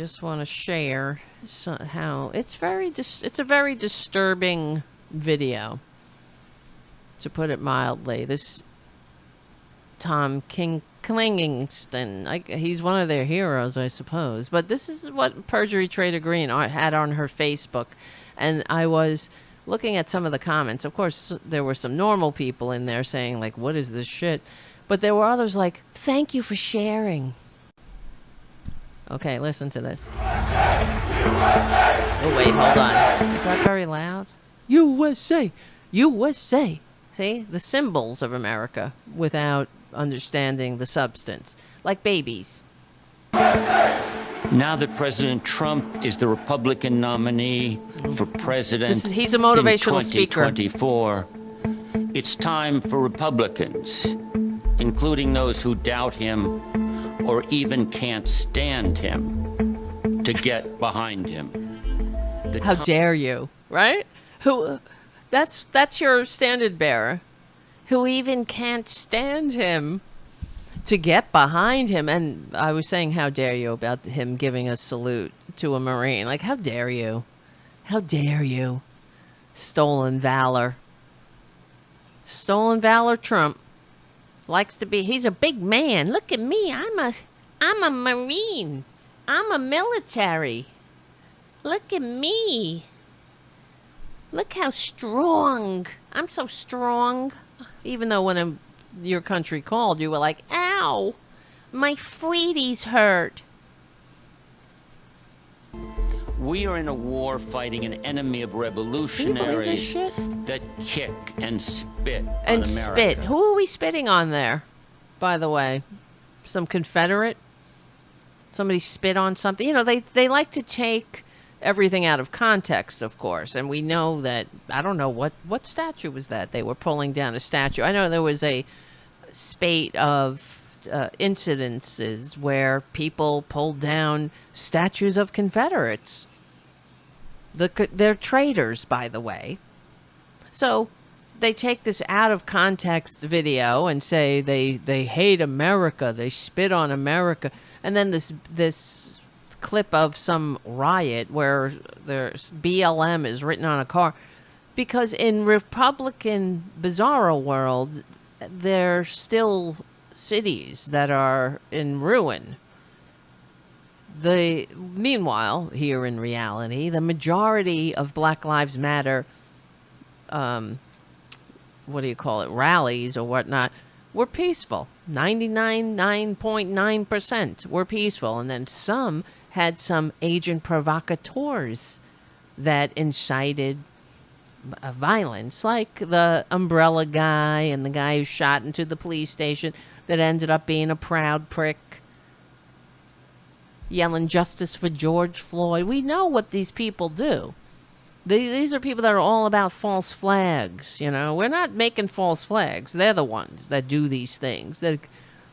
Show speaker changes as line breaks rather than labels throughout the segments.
just want to share how it's it's a very disturbing video, to put it mildly. This Tom Clingington, he's one of their heroes, I suppose. But this is what Perjury Trader Green had on her Facebook. And I was looking at some of the comments. Of course, there were some normal people in there saying, like, what is this shit? But there were others like, thank you for sharing. Okay, listen to this. Oh, wait, hold on. Is that very loud? USA! USA! See? The symbols of America without understanding the substance. Like babies.
Now that President Trump is the Republican nominee for president
he's a motivational
in 2024, it's time for Republicans, including those who doubt him or even can't stand him, to get behind him.
How dare you, right? That's your standard bearer, who even can't stand him, to get behind him. And I was saying, how dare you, about him giving a salute to a Marine. Like, how dare you? How dare you? Stolen valor. Stolen valor Trump. Likes to be, he's a big man. Look at me. I'm a Marine. I'm a military. Look at me. Look how strong. I'm so strong. Even though when your country called, you were like, ow, my Freedy's hurt.
We are in a war fighting an enemy of revolutionaries that kick and spit on America.
Spit. Who are we spitting on there, by the way? Some Confederate? Somebody spit on something? You know, they like to take everything out of context, of course. And we know that, I don't know, what statue was that? They were pulling down a statue. I know there was a spate of incidences where people pulled down statues of Confederates. They're traitors, by the way. So they take this out of context video and say they hate America, they spit on America, and then this clip of some riot where there's BLM is written on a car, because in Republican bizarro world, there's still cities that are in ruin. Meanwhile, here in reality, the majority of Black Lives Matter, rallies or whatnot, were peaceful. 99.9% were peaceful. And then some had some agent provocateurs that incited violence, like the umbrella guy and the guy who shot into the police station that ended up being a proud prick, yelling justice for George Floyd. We know what these people do. These are people that are all about false flags. You know, we're not making false flags. They're the ones that do these things,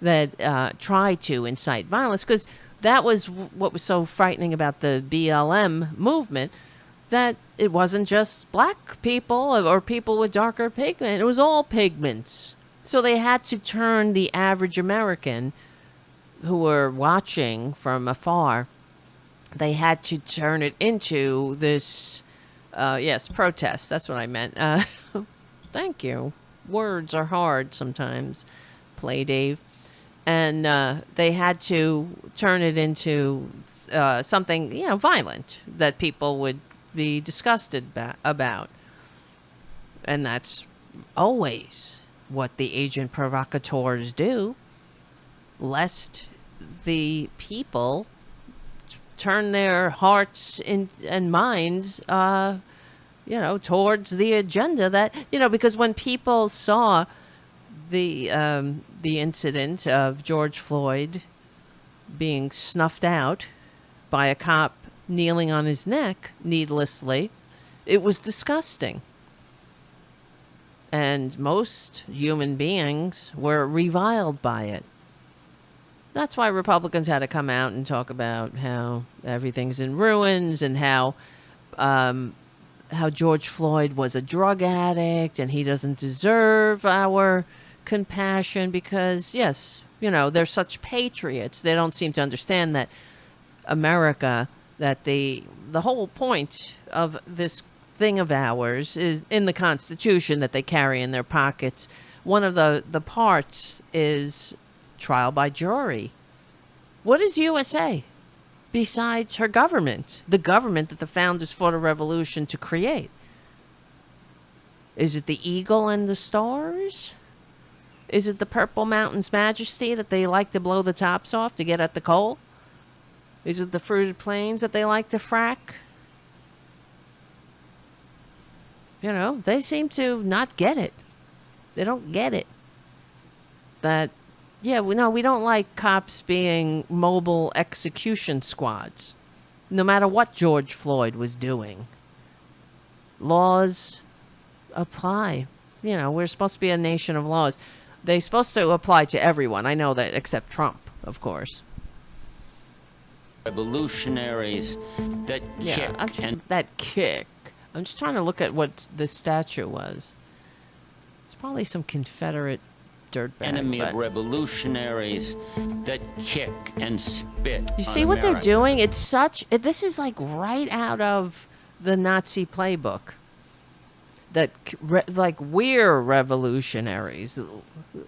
that try to incite violence. Because that was what was so frightening about the BLM movement, that it wasn't just black people or people with darker pigment. It was all pigments. So they had to turn the average American who were watching from afar, they had to turn it into this, protest. That's what I meant. Thank you. Words are hard sometimes. Play Dave. And they had to turn it into something, violent that people would be disgusted about. And that's always what the agent provocateurs do, lest the people turn their hearts and minds, towards the agenda that, because when people saw the incident of George Floyd being snuffed out by a cop kneeling on his neck needlessly, it was disgusting. And most human beings were reviled by it. That's why Republicans had to come out and talk about how everything's in ruins and how George Floyd was a drug addict and he doesn't deserve our compassion because, yes, they're such patriots. They don't seem to understand that America that the whole point of this thing of ours is in the Constitution that they carry in their pockets. One of the parts is trial by jury. What is USA besides her government, the government that the founders fought a revolution to create? Is it the eagle and the stars? Is it the Purple Mountain's majesty that they like to blow the tops off to get at the coal? Is it the fruited plains that they like to frack? You know, they seem to not get it. They don't get it. That, yeah, we don't like cops being mobile execution squads, no matter what George Floyd was doing. Laws apply. You know, we're supposed to be a nation of laws. They're supposed to apply to everyone. I know that, except Trump, of course.
Revolutionaries that
kick. I'm just trying to look at what this statue was. It's probably some Confederate dirtbag.
Enemy of revolutionaries that kick and spit.
You see what they're doing? It's this is like right out of the Nazi playbook. That like we're revolutionaries.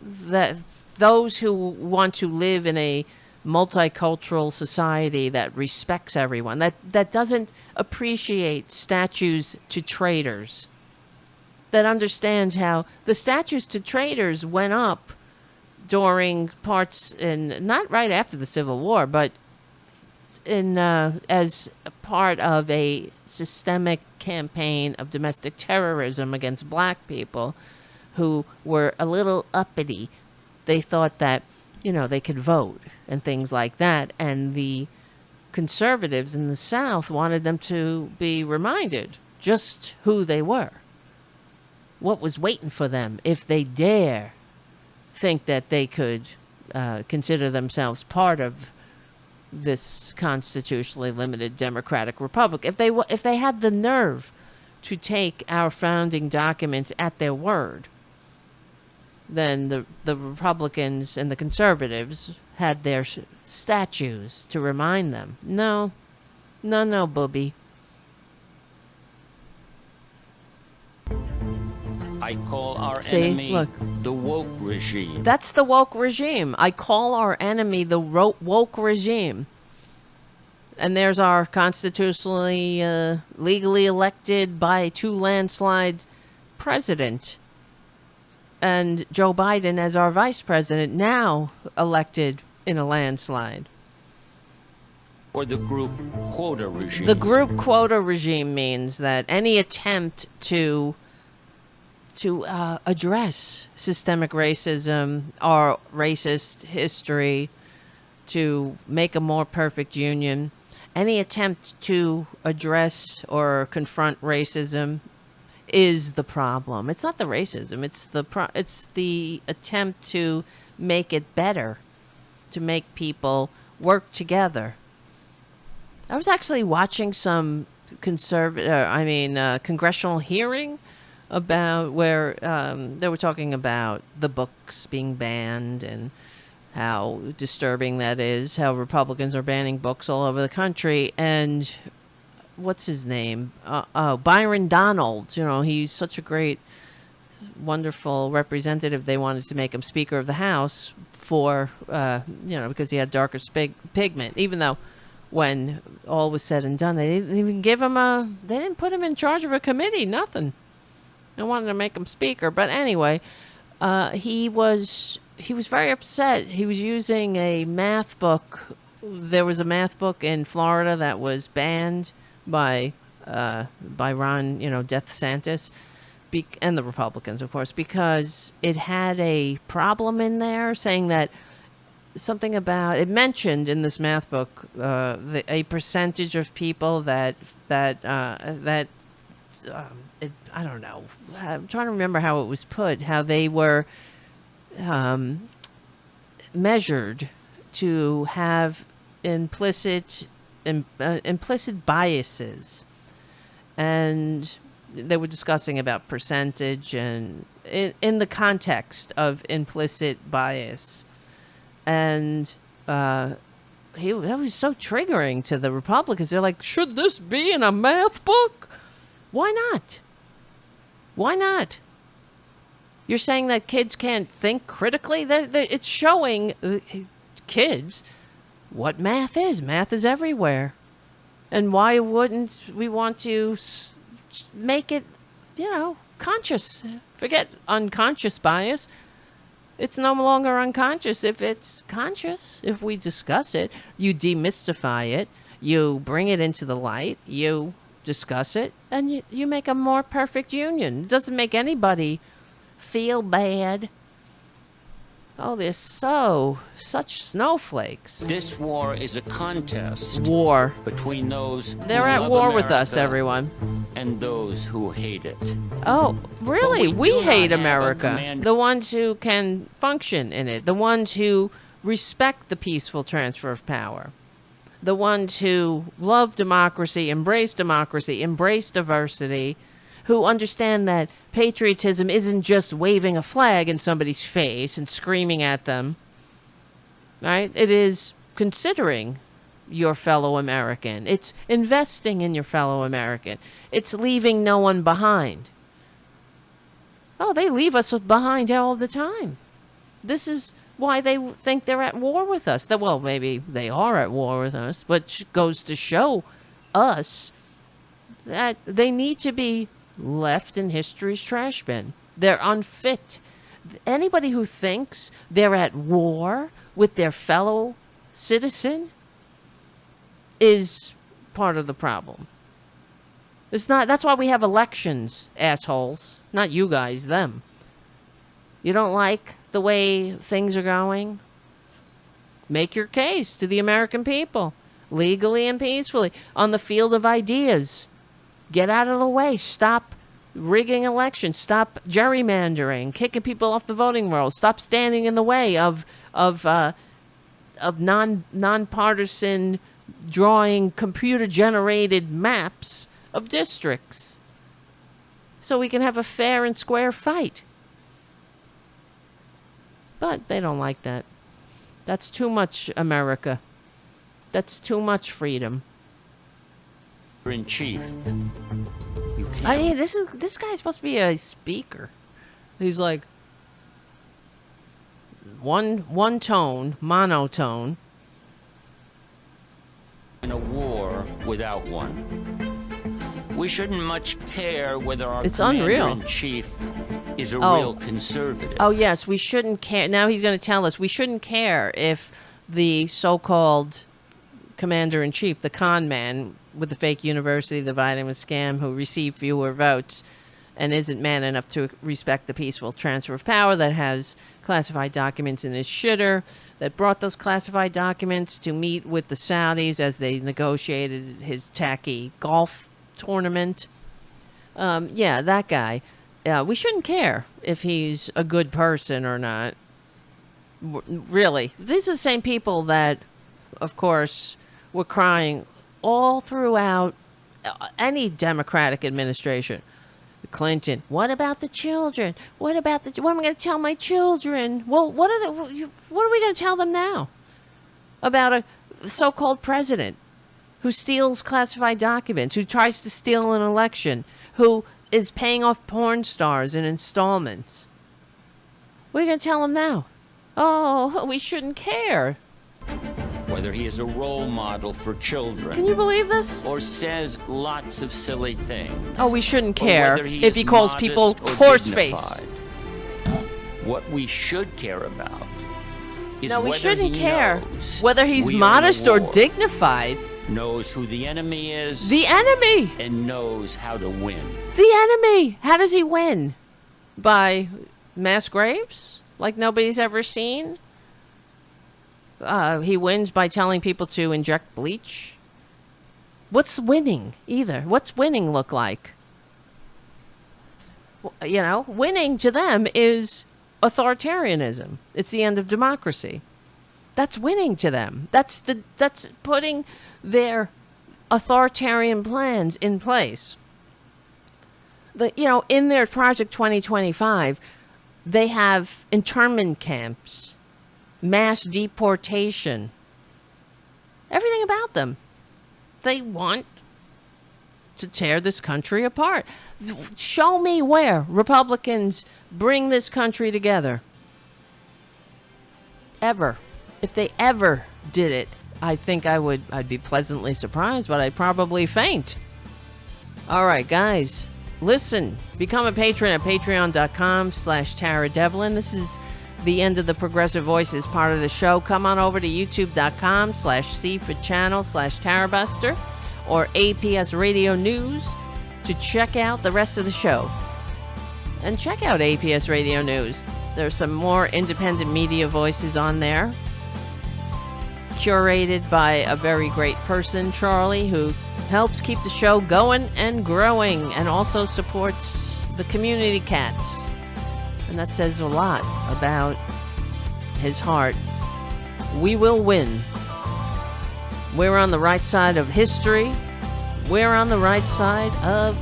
That those who want to live in a multicultural society that respects everyone, that doesn't appreciate statues to traitors, that understands how the statues to traitors went up during parts in, not right after the Civil War, but in as a part of a systemic campaign of domestic terrorism against black people who were a little uppity. They thought that, you know, they could vote and things like that. And the conservatives in the South wanted them to be reminded just who they were, what was waiting for them if they dare think that they could consider themselves part of this constitutionally limited democratic republic. If they had the nerve to take our founding documents at their word, then the Republicans and the conservatives had their statues to remind them. No, booby.
I call our enemy the woke regime.
That's the woke regime. I call our enemy the woke regime. And there's our constitutionally, legally elected by 2 landslides president. And Joe Biden as our vice president, now elected in a landslide.
Or the group quota regime.
The group quota regime means that any attempt to address systemic racism or racist history, to make a more perfect union, any attempt to address or confront racism is the problem. It's not the racism. It's the attempt to make it better, to make people work together. I was actually watching some congressional hearing about where they were talking about the books being banned and how disturbing that is, how Republicans are banning books all over the country. And what's his name? Byron Donalds. You know, he's such a great, wonderful representative. They wanted to make him Speaker of the House for, because he had darker pigment, even though when all was said and done, they didn't even they didn't put him in charge of a committee, nothing. They wanted to make him Speaker. But anyway, he was very upset. He was using a math book. There was a math book in Florida that was banned by Ron, Death Santis, and the Republicans, of course, because it had a problem in there saying that something about, it mentioned in this math book a percentage of people that I don't know. I'm trying to remember how it was put, how they were measured to have implicit biases. And they were discussing about percentage and in the context of implicit bias. And that was so triggering to the Republicans. They're like, should this be in a math book? Why not? Why not? You're saying that kids can't think critically? It's showing kids what math is. Math is everywhere. And why wouldn't we want to make it, conscious? Forget unconscious bias. It's no longer unconscious if it's conscious. If we discuss it, you demystify it, you bring it into the light, you discuss it, and you make a more perfect union. It doesn't make anybody feel bad. Oh, they're such snowflakes.
This war is a contest.
War.
Between those
They're
who
at
love
war with us,
America
everyone.
and those who hate it.
Oh, really?
But we do
We hate
not have a
America.
command-
The ones who can function in it. The ones who respect the peaceful transfer of power. The ones who love democracy, embrace diversity, who understand that patriotism isn't just waving a flag in somebody's face and screaming at them, right? It is considering your fellow American. It's investing in your fellow American. It's leaving no one behind. Oh, they leave us behind all the time. This is why they think they're at war with us. Well, maybe they are at war with us, but goes to show us that they need to be left in history's trash bin. They're unfit. Anybody who thinks they're at war with their fellow citizen is part of the problem. It's not. That's why we have elections, assholes. Not you guys, them. You don't like the way things are going? Make your case to the American people, legally and peacefully, on the field of ideas. Get out of the way. Stop rigging elections. Stop gerrymandering, kicking people off the voting rolls. Stop standing in the way of nonpartisan drawing computer-generated maps of districts, so we can have a fair and square fight. But they don't like that. That's too much America. That's too much freedom.
In chief.
I mean, this guy's supposed to be a speaker. He's like one tone, monotone.
In a war without one. We shouldn't much care whether our
It's unreal.
commander-in-chief is a
Oh.
real conservative.
Oh, yes, we shouldn't care. Now he's going to tell us we shouldn't care if the so-called commander-in-chief, the con man with the fake university, the vitamin scam, who received fewer votes and isn't man enough to respect the peaceful transfer of power, that has classified documents in his shitter, that brought those classified documents to meet with the Saudis as they negotiated his tacky golf tournament. Yeah, that guy. We shouldn't care if he's a good person or not. Really. These are the same people that, of course, were crying all throughout any Democratic administration. Clinton, what about the children? What am I going to tell my children? Well, what are we going to tell them now about a so-called president who steals classified documents, who tries to steal an election, who is paying off porn stars in installments? What are you going to tell them now? Oh, we shouldn't care.
Whether he is a role model for children.
Can you believe this?
Or says lots of silly things.
Oh, we shouldn't
Or
care
whether he
if
is
he calls
modest
people
or
horseface.
dignified. What we should care about is
No, we
whether
shouldn't
he
care
knows
whether he's
we are in a
modest or
war,
dignified.
knows who the enemy is,
The enemy!
and knows how to win.
The enemy! How does he win? By mass graves? Like nobody's ever seen? He wins by telling people to inject bleach? What's winning, either? What's winning look like? You know, winning to them is authoritarianism. It's the end of democracy. That's winning to them. That's putting their authoritarian plans in place. In their Project 2025, they have internment camps, mass deportation, everything about them. They want to tear this country apart. Show me where Republicans bring this country together. Ever. If they ever did it, I think I'd be pleasantly surprised, but I'd probably faint. All right, guys, listen, become a patron at patreon.com/Tara Devlin. This is the end of the Progressive Voices part of the show. Come on over to youtube.com/C for channel/Tarabuster or APS Radio News to check out the rest of the show. And check out APS Radio News. There's some more independent media voices on there, curated by a very great person, Charlie, who helps keep the show going and growing and also supports the community cats. And that says a lot about his heart. We will win. We're on the right side of history. We're on the right side of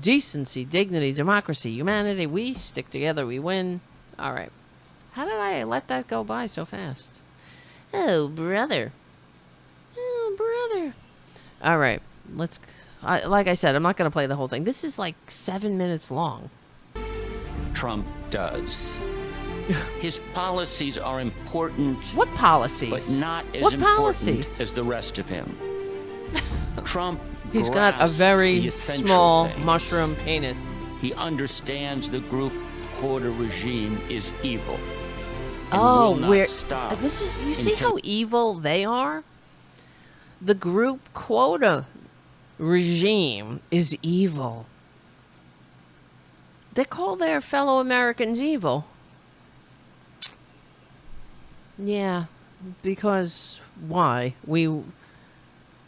decency, dignity, democracy, humanity. We stick together, we win. All right. How did I let that go by so fast? Oh, brother. Oh, brother. All right. Like I said, I'm not going to play the whole thing. This is like 7 minutes long.
Trump does. His policies are important.
What policies?
But not as
what
important
policy?
As the rest of him. Trump
He's got a
grasps
very
the essential
small
things.
mushroom penis.
He understands the group quota regime is evil.
Oh,
will not
we're
stop
this is you see
until-
how evil they are? The group quota regime is evil. They call their fellow Americans evil. Yeah, because why? We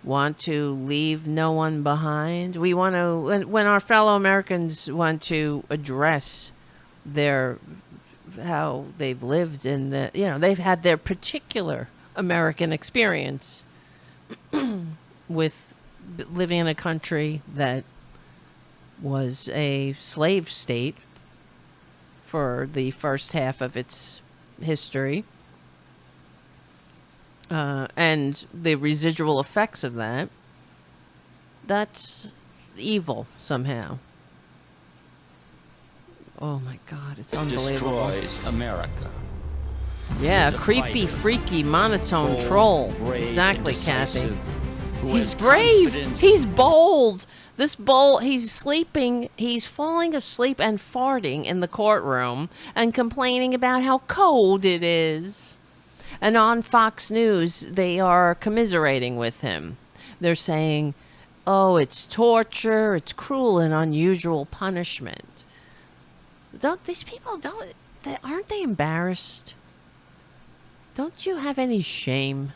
want to leave no one behind. We want to, when our fellow Americans want to address their, how they've lived in the, they've had their particular American experience with living in a country that was a slave state for the first half of its history. And the residual effects of that, that's evil somehow. Oh my God, it's unbelievable.
Destroys America.
Yeah,
He's a
creepy,
fighter.
freaky, monotone
Bold,
troll.
brave,
Exactly,
and
Kathy.
decisive, who
He's
has
brave.
confidence.
He's bold. He's sleeping. He's falling asleep and farting in the courtroom and complaining about how cold it is. And on Fox News, they are commiserating with him. They're saying, oh, it's torture. It's cruel and unusual punishment. These people aren't they embarrassed? Don't you have any shame?